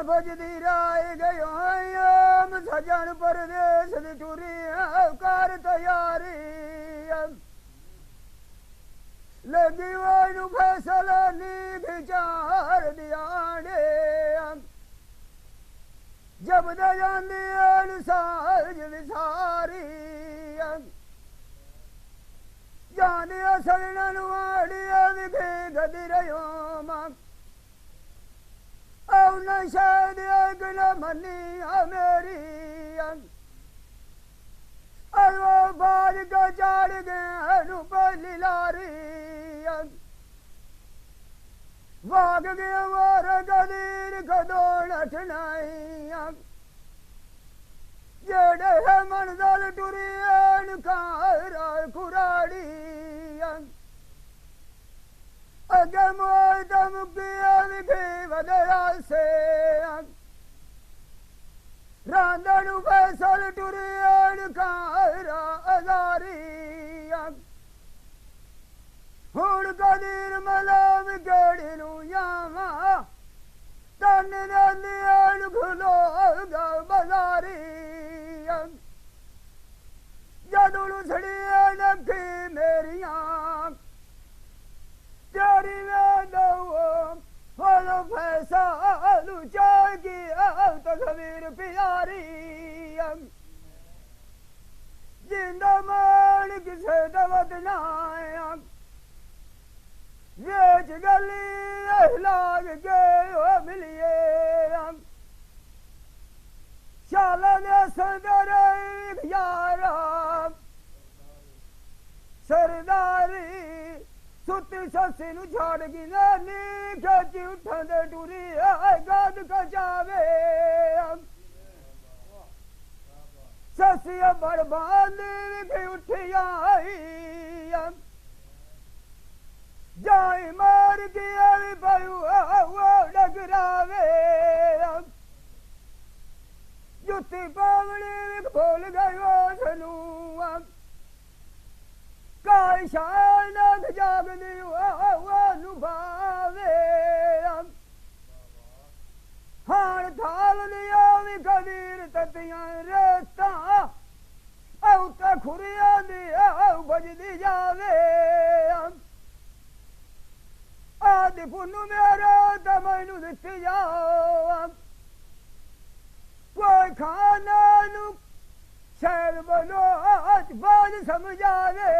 बजदी राय गयो सजन परदेस दी टुरी कर तैयारी लगी वो फैसला नीक चार दियाने जब दे जांदी साज विसारी जाने सड़न वाड़ी विखे गदी रहो न शायद एक न मनी मेरी वो बाज का चाड़ गए पहली लारी भाग गए मोर गदीर खदोड़ ठनाई जेड़े है मंजल टुरी खारा खुराड़ी अगे मोय दमकिया विखे वदया से रांधन फैसल टुरी खारा अजारी हुण कदीर मलाम केड़ी नू यावा तन नंदियन खुलो बाजारी जदुलू छड़ी नखी मेरिया तेरी दो फलो फैसा चाय की तस्वीर प्यारी जिंदा मान किसे दवत नाया बेच गली लाग के मिलिए शाला ने सदर यारा सरदारी सुती ससी नु छाड़ की नानी खची उठे टूरी गद कचावे ससी बड़बानी विखी उठी आई जाई मार की अली पयू वो डगरावे जुती पावनी विख बोल गयो सनू काई शायद जाग दी वो नुभावे हाण थाल दिया भी कबीर ततियां रेता औ ते खुरिया दी बजदी जावे आदि पुन्नु मेरा ते मैनू दित्ती जाओ कोई खाना नू शैल बनो आज बाज समझावे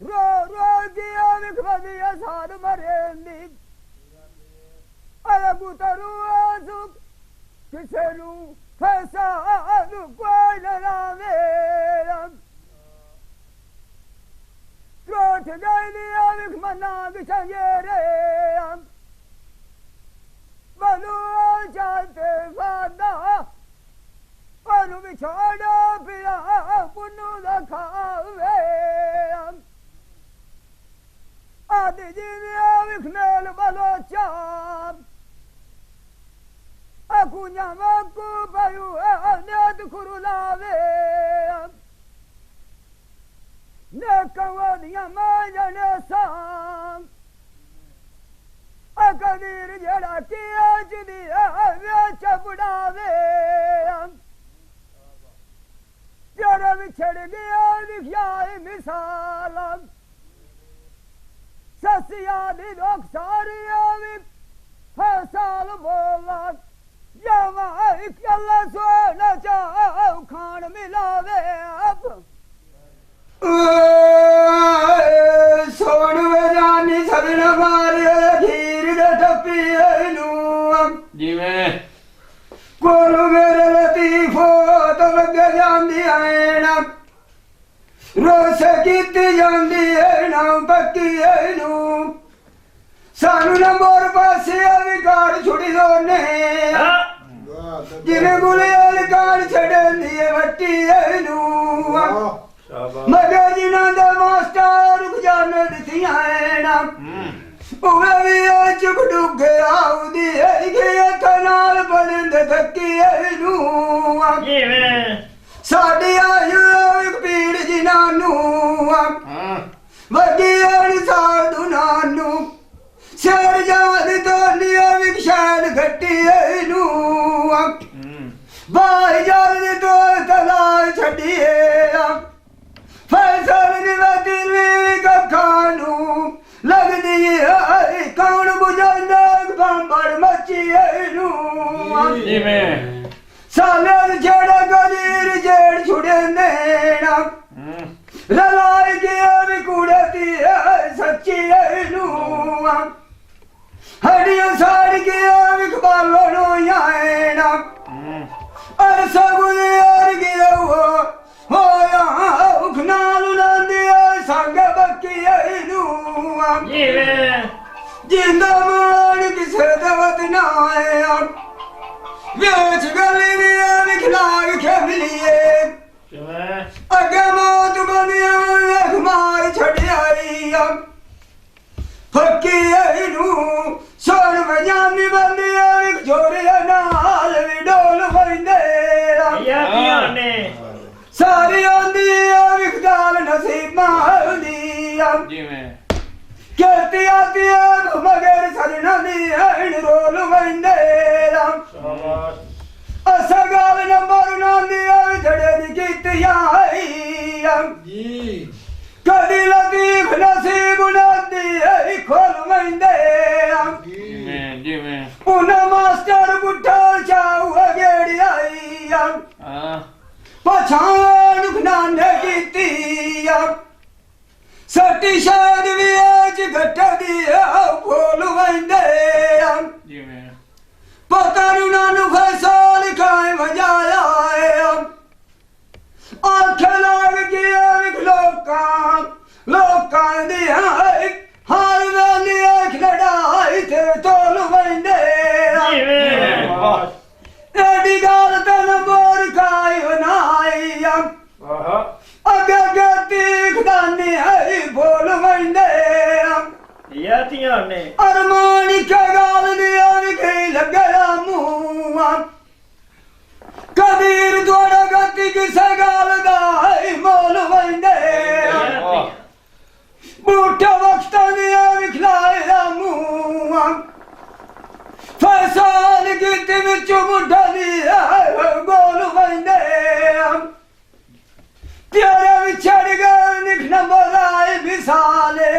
रो रो गया विखवदिया साध मरेंदी अलगू तरु सुख किसे नू फैसा नू कोई न लावे कोठ गई दिया विख मना बिछंगेरे बनो चाहते फादा पनु बिछोड़ा पिया पुन्नु दखावे आदि जीविया विख मेल बलोचा अकुन्या मक्कू पयू नेत खुरुलावे ने कवदिया माजने सांग अकदीर जड़ा किया चुदी वे चपड़ावे जरा बिछड़ गया दिखियाए मिसाल ससिया दी लोग सारी फैसाल बोला जमा अल्लाह सोना चाह खान मिलावे अब सोन जानी सदन मारे खीर दे टपी जिवें कोल मेरे लतीफो तो लग जांदी है ना रोस कीती जांदी है ना पक्की है नू सानू न मोर पासे विकार छुड़ी दोने जिने गुले कार छड़ंदी है वट्टी है नू मगे जिना दे मास्टर रुक जाने दिथियां है ना उवे भी चुक डुगे आउदी है के कनाल बंद धक्की है नू साडी आयु एक पीड़ जिनानू वगी साधु नानू शेर जाद तो लिया भाई जल्दी तो तला छड़िए फैसल दिल कखानू लगदी है कौन बुझांदा बंबड़ मची साले जेड़ा गलीर जेड़ छुड़े नेना ललाई के भी कुड़ती है सच्ची हड्डियां साड़ के भी खबालो याना अर सगुन यार गिरा हो यहाँ उखनालू नंदी संग बक्की जिंदा मान किसे दवत ना आया बेच गली ने खिलाग खेलिए अगे मौत बनिया मार छड़ियाई फक्की सोन बजानी बंदिया जोरे नाल भी डोल बंदे सारी आंदी विकदाल नसीब कहती आती है मगर सरना दी रोल बंदे असा गाल न मरना दी जड़े दी कीतिया कदी लतीफ नसीब नदी खोल बंदे उन्हें मास्टर बुढ़ा चाऊ गेड़ी आई पछाण नाने कीती सटी शायद भी आज घट दी बोल बंदे पता नानू फैसल खाए बजाया आंख लाग गया लोका दी हार वाली आंख लड़ाई थे तोल बंदे एडी गाल तन बोर खाई बनाई अगे गती खदानी है बोल बंदे अरमानी के गाल दिया भी लगे मुँह कबीर थोड़ा गति किसे गाल दाई मोल बंदे बूढ़ा वक्त दिया भी खिलाया मुँह फैसल गिरती बिच बुढ़ा दिया गोल बंदे तेरे बिछड़ गए निखना बोलाए विसाले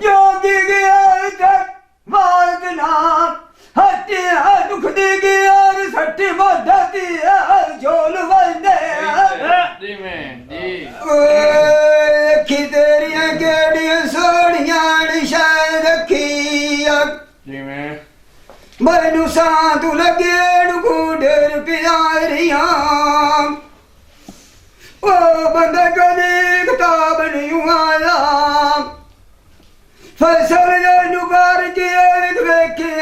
योगी गया तक मार्ग नाम हट्टी दुख दी गया सट्टी मदती झोल बंदे की तेरिया केड़ियां सोनियां शायद रखी मैनू सांतू लगे ढूंढर प्यारियां ओ बंदे कदी किताब नहीं आया फैसल नुकार के वेखे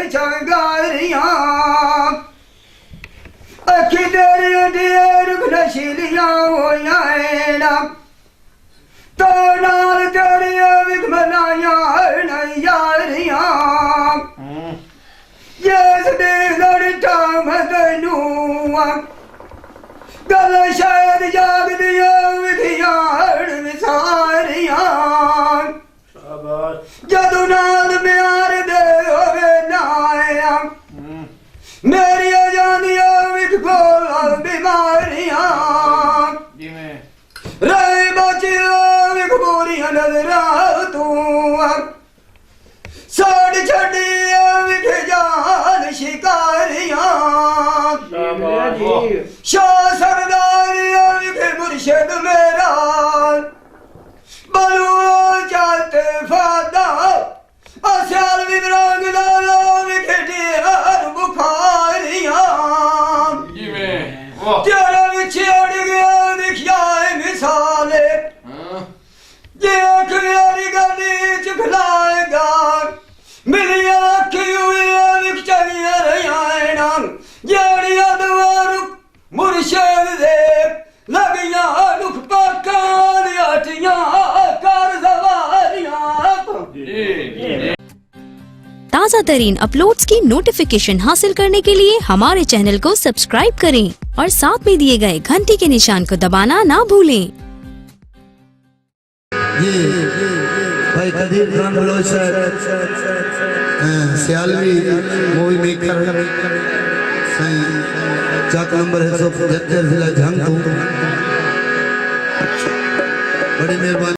चंगारियां अखी तेरी ढेर नशीलियां होया तो नाल तेरिया विख मनाया नहीं यारियां जिस देख लड़ता मैं तेनू गल शायद जाग दिया विधियां विसारियां जदू नाल प्यार दे होवे नाया मेरी जानिया विख बोल बीमारियां रहे बचिया विख बोरियां नजरा तू साड़ छड़िया विख जान शिकारियां शाह सरदारिया विख मुर्शिद मेरा बलुआ जाते फादा असल विवरांग लाला विखेटी हर बुखारियां तेरा विछड़ गया दिखिया मिसाले देख मेरी गली च खिलाएगा मिलिया रखी हुई विख चलिया रहा जेड़िया दवारू मुर्शिद दे लगिया दुख पकान अटियां कर सवारियां ताज़ा तरीन अपलोड्स की नोटिफिकेशन हासिल करने के लिए हमारे चैनल को सब्सक्राइब करें और साथ में दिए गए घंटी के निशान को दबाना ना भूलें। ये भाई Kadir Khan Baloch sir Sialvi movie maker Sain Chak number 175 जिला झांगू बड़ी मेहरबानी।